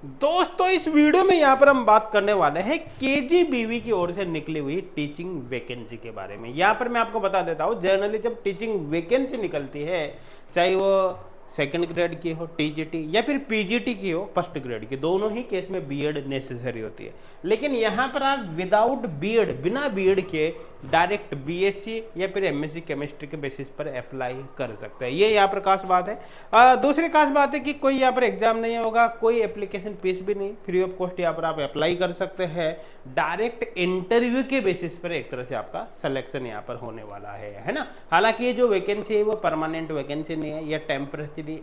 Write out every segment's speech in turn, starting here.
दोस्तों इस वीडियो में यहाँ पर हम बात करने वाले हैं केजीबीवी की ओर से निकली हुई टीचिंग वैकेंसी के बारे में। यहाँ पर मैं आपको बता देता हूँ, जनरली जब टीचिंग वैकेंसी निकलती है, चाहे वो सेकंड ग्रेड की हो टीजीटी या फिर पीजीटी की हो फर्स्ट ग्रेड की, दोनों ही केस में बीएड नेसेसरी होती है। लेकिन यहाँ पर आप विदाउट बीएड, बिना बीएड के डायरेक्ट बीएससी या फिर एमएससी केमिस्ट्री के बेसिस पर अप्लाई कर सकते हैं। ये यहाँ पर खास बात है। दूसरी खास बात है कि कोई यहाँ पर एग्जाम नहीं होगा, कोई एप्लीकेशन फीस भी नहीं, फ्री ऑफ कॉस्ट यहाँ पर आप अप्लाई कर सकते हैं। डायरेक्ट इंटरव्यू के बेसिस पर एक तरह से आपका सिलेक्शन यहाँ पर होने वाला है ना। हालांकि ये जो वैकेंसी है वो परमानेंट वैकेंसी नहीं है, या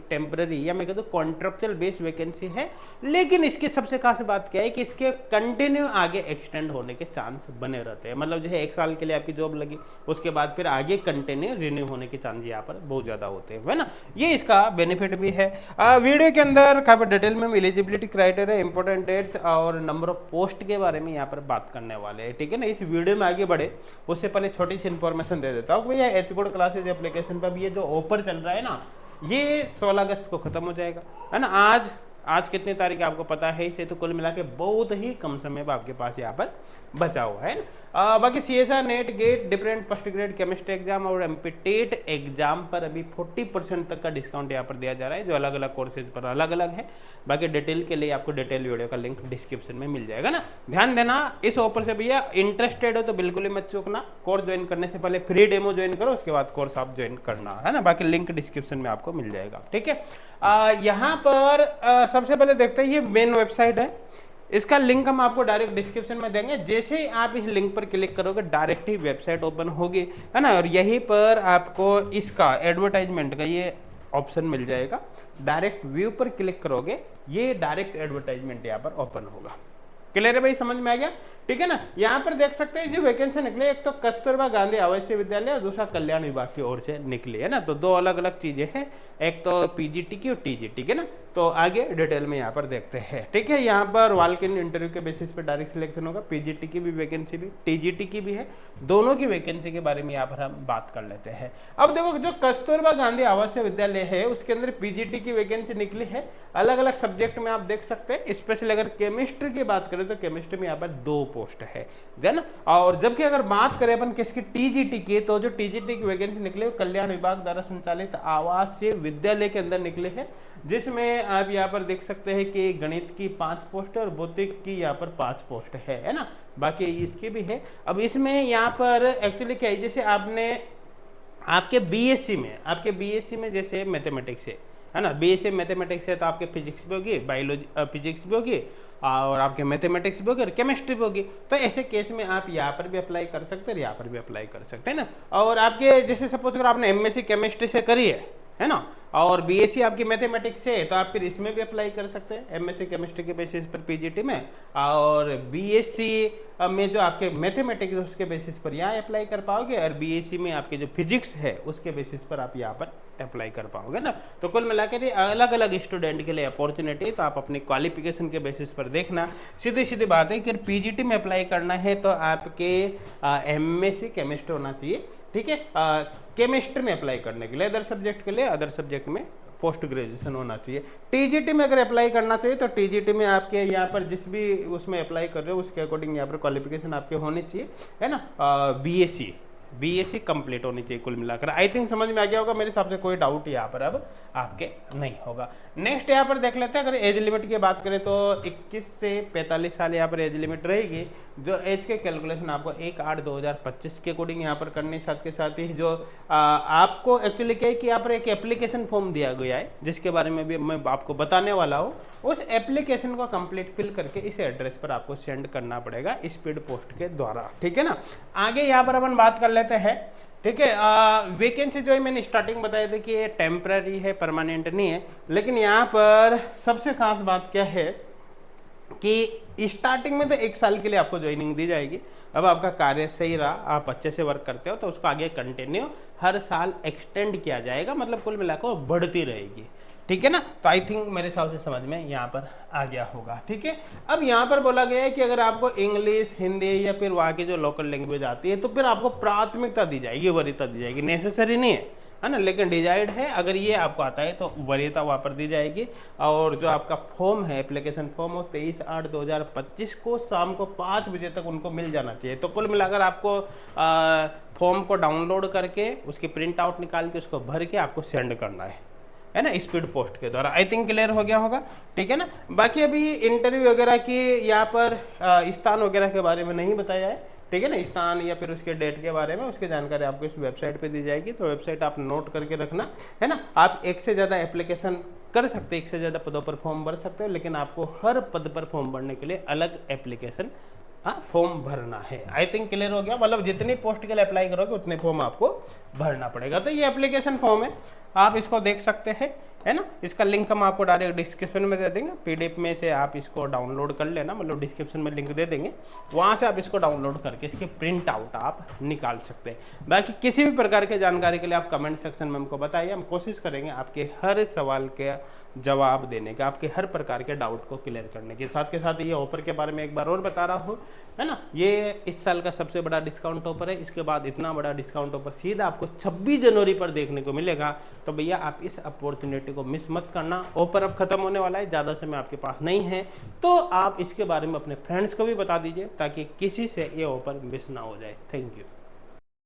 टेम्पररी या मैं कहता हूँ कॉन्ट्रेक्चुअल बेस्ड वैकेंसी है। लेकिन इसकी सबसे खास बात क्या है कि इसके कंटिन्यू आगे एक्सटेंड होने के चांस बने रहते हैं। मतलब जैसे 1 साल के लिए आपकी जॉब लगी, उसके बाद फिर आगे कंटिन्यू रिन्यू होने के चांस यहाँ पर बहुत ज्यादा होते हैं, है ना। ये इसका बेनिफिट भी है। वीडियो के अंदर काफी डिटेल में एलिजिबिलिटी क्राइटेरिया, इंपॉर्टेंट डेट्स और नंबर ऑफ पोस्ट के बारे में यहाँ पर बात करने वाले हैं, ठीक है ना। इस वीडियो में आगे बढ़े उससे पहले छोटी सी इंफॉर्मेशन दे देता हूँ। भैया एच गुड क्लासेज एप्लीकेशन पर भी ये जो ऑफर चल रहा है ना, ये 16 अगस्त को खत्म हो जाएगा, है ना। आज कितनी तारीख है आपको पता है, इसे तो कुल मिला के बहुत ही कम समय आपके पास यहाँ पर बचा हुआ है ना। बाकी CSR, NET, GATE, different first grade chemistry exam और एमपीटेट एग्जाम पर अभी 40% तक का डिस्काउंट यहाँ पर दिया जा रहा है, जो अलग अलग कोर्सेज पर अलग अलग है। बाकी डिटेल के लिए आपको डिटेल वीडियो का लिंक डिस्क्रिप्शन में मिल जाएगा ना। ध्यान देना इस ऑफर से भैया, इंटरेस्टेड हो तो बिल्कुल ही मत चूकना। कोर्स ज्वाइन करने से पहले फ्री डेमो ज्वाइन करो, उसके बाद कोर्स आप ज्वाइन करना, है ना। बाकी लिंक डिस्क्रिप्शन में आपको मिल जाएगा, ठीक है। यहाँ पर सबसे पहले देखते हैं, ये मेन वेबसाइट है, इसका लिंक हम आपको डायरेक्ट डिस्क्रिप्शन में देंगे। जैसे ही आप इस लिंक पर क्लिक करोगे डायरेक्ट ही वेबसाइट ओपन होगी, है ना। और यहीं पर आपको इसका एडवर्टाइजमेंट का ये ऑप्शन मिल जाएगा। डायरेक्ट व्यू पर क्लिक करोगे, ये डायरेक्ट एडवर्टाइजमेंट यहाँ पर ओपन होगा। क्लियर है भाई, समझ में आ गया, ठीक है ना। यहाँ पर देख सकते हैं जो वैकेंसी निकली, एक तो कस्तूरबा गांधी आवासीय विद्यालय और दूसरा कल्याण विभाग की ओर से निकली, है ना। तो दो अलग अलग चीजें हैं, एक तो पीजीटी की और टीजीटी की ना। तो आगे डिटेल में यहाँ पर देखते हैं, ठीक है। यहाँ पर वॉक इन इंटरव्यू के बेसिस पे डायरेक्ट सिलेक्शन होगा। पीजीटी की भी वैकेंसी भी, टीजीटी की भी है, दोनों की वैकेंसी के बारे में यहाँ पर हम बात कर लेते हैं। अब देखो, जो कस्तूरबा गांधी आवासीय विद्यालय है उसके अंदर पीजीटी की वैकेंसी निकली है। अलग अलग सब्जेक्ट में आप देख सकते हैं। स्पेशली अगर केमिस्ट्री की बात करें तो केमिस्ट्री में यहाँ पर 2 पोस्ट है, देन। और जबकि अगर बात करें अपन किसकी, टीजीटी की, तो जो टीजीटी की वैकेंसी निकली है कल्याण विभाग द्वारा संचालित आवासीय विद्यालय के अंदर निकले हैं, जिसमें आप यहाँ पर देख सकते हैं कि गणित की 5 पोस्ट और भौतिक की यहाँ पर 5 पोस्ट है ना। बाकी इसकी भी है। अब इसमें यहाँ पर एक्चुअली क्या है, जैसे आपके बीएससी में जैसे मैथमेटिक्स है ना, बीएससी मैथमेटिक्स है तो आपके फिजिक्स भी होगी, बायोलॉजी फिजिक्स भी होगी और आपके मैथमेटिक्स भी होगी और केमिस्ट्री भी होगी। तो ऐसे केस में आप यहाँ पर भी अप्लाई कर सकते हैं, यहाँ पर भी अप्लाई कर सकते हैं ना। और आपके जैसे सपोज अगर आपने एमएससी केमिस्ट्री से करी है ना, और बीएससी आपकी मैथमेटिक्स से, तो आप फिर इसमें भी अप्लाई कर सकते हैं एमएससी केमिस्ट्री के बेसिस पर पीजीटी में। और बीएससी में जो आपके मैथमेटिक्स उसके बेसिस पर यहाँ अप्लाई कर पाओगे, और बीएससी में आपके जो फिजिक्स है उसके बेसिस पर आप यहाँ पर अप्लाई कर पाओगे ना। तो कुल मिलाकर अलग अलग स्टूडेंट के लिए अपॉर्चुनिटी, तो आप अपनी क्वालिफिकेशन के बेसिस पर देखना। सीधी सीधी बात है कि पीजीटी में अप्लाई करना है तो आपके एमएससी केमिस्ट्री होना चाहिए, ठीक है। केमिस्ट्री में अप्लाई करने के लिए, अदर सब्जेक्ट के लिए अदर सब्जेक्ट में पोस्ट ग्रेजुएशन होना चाहिए। टीजीटी में अगर अप्लाई करना चाहिए तो टीजीटी में आपके यहाँ पर जिस भी उसमें अप्लाई कर रहे हो उसके अकॉर्डिंग यहाँ पर क्वालिफिकेशन आपके होनी चाहिए, है ना। बीएससी कंप्लीट होनी चाहिए कुल मिलाकर। आई थिंक समझ में आ गया होगा, मेरे हिसाब से कोई डाउट यहाँ पर अब आपके नहीं होगा। नेक्स्ट यहाँ पर देख लेते हैं, अगर एज लिमिट की बात करें तो 21 से 45 साल यहाँ पर एज लिमिट रहेगी। जो एज के कैलकुलेशन आपको 1/8/2025 के अकॉर्डिंग यहाँ पर करने, साथ के साथ ही जो आपको एक्चुअली क्या है कि यहाँ पर एक एप्लीकेशन फॉर्म दिया गया है जिसके बारे में भी मैं आपको बताने वाला हूँ। उस एप्लीकेशन को कंप्लीट फिल करके इस एड्रेस पर आपको सेंड करना पड़ेगा स्पीड पोस्ट के द्वारा, ठीक है ना। आगे यहाँ पर अपन बात कर लेते हैं, ठीक है। वैकेंसी जो है मैंने स्टार्टिंग बताया था कि ये टेम्पररी है, परमानेंट नहीं है। लेकिन यहाँ पर सबसे खास बात क्या है कि स्टार्टिंग में तो 1 साल के लिए आपको ज्वाइनिंग दी जाएगी। अब आपका कार्य सही रहा, आप अच्छे से वर्क करते हो तो उसको आगे कंटिन्यू हर साल एक्सटेंड किया जाएगा, मतलब कुल मिलाकर बढ़ती रहेगी, ठीक है ना। तो आई थिंक मेरे हिसाब से समझ में यहाँ पर आ गया होगा, ठीक है। अब यहाँ पर बोला गया है कि अगर आपको इंग्लिश, हिंदी या फिर वहाँ की जो लोकल लैंग्वेज आती है तो फिर आपको प्राथमिकता दी जाएगी, वरीयता दी जाएगी, नेसेसरी नहीं है, है ना, लेकिन डिजायर्ड है। अगर ये आपको आता है तो वरीयता वहाँ पर दी जाएगी। और जो आपका फॉर्म है, एप्लीकेशन फॉर्म, वो 23/8/2025 को शाम को 5 बजे तक उनको मिल जाना चाहिए। तो कुल मिलाकर आपको फॉर्म को डाउनलोड करके उसकी प्रिंट आउट निकाल के उसको भर के आपको सेंड करना है ना, स्पीड पोस्ट के द्वारा। आई थिंक क्लियर हो गया होगा, ठीक है ना। बाकी अभी इंटरव्यू वगैरह की यहाँ पर स्थान वगैरह के बारे में नहीं बताया है, ठीक है ना। स्थान या फिर उसके डेट के बारे में उसकी जानकारी आपको इस वेबसाइट पे दी जाएगी, तो वेबसाइट आप नोट करके रखना, है ना। आप एक से ज़्यादा एप्लीकेशन कर सकते हैं, एक से ज़्यादा पदों पर फॉर्म भर सकते हो, लेकिन आपको हर पद पर फॉर्म भरने के लिए अलग एप्लीकेशन फॉर्म भरना है। आई थिंक क्लियर हो गया, मतलब जितनी पोस्ट के लिए अप्लाई करोगे उतने फॉर्म आपको भरना पड़ेगा। तो ये एप्लीकेशन फॉर्म है, आप इसको देख सकते हैं, है ना। इसका लिंक हम आपको डायरेक्ट डिस्क्रिप्शन में दे देंगे, पीडीएफ में से आप इसको डाउनलोड कर लेना, मतलब डिस्क्रिप्शन में लिंक दे देंगे, वहाँ से आप इसको डाउनलोड करके इसकी प्रिंट आउट आप निकाल सकते हैं। बाकी किसी भी प्रकार की जानकारी के लिए आप कमेंट सेक्शन में हमको बताइए, हम कोशिश करेंगे आपके हर सवाल के जवाब देने का, आपके हर प्रकार के डाउट को क्लियर करने के। साथ के साथ ये ऑफर के बारे में एक बार और बता रहा हूँ, है ना। ये इस साल का सबसे बड़ा डिस्काउंट ऑफर है। इसके बाद इतना बड़ा डिस्काउंट ऑफर सीधा आपको 26 जनवरी पर देखने को मिलेगा। तो भैया आप इस अपॉर्चुनिटी को मिस मत करना। ऑफर अब खत्म होने वाला है, ज़्यादा समय आपके पास नहीं है, तो आप इसके बारे में अपने फ्रेंड्स को भी बता दीजिए ताकि किसी से ये ऑफर मिस ना हो जाए। Thank you.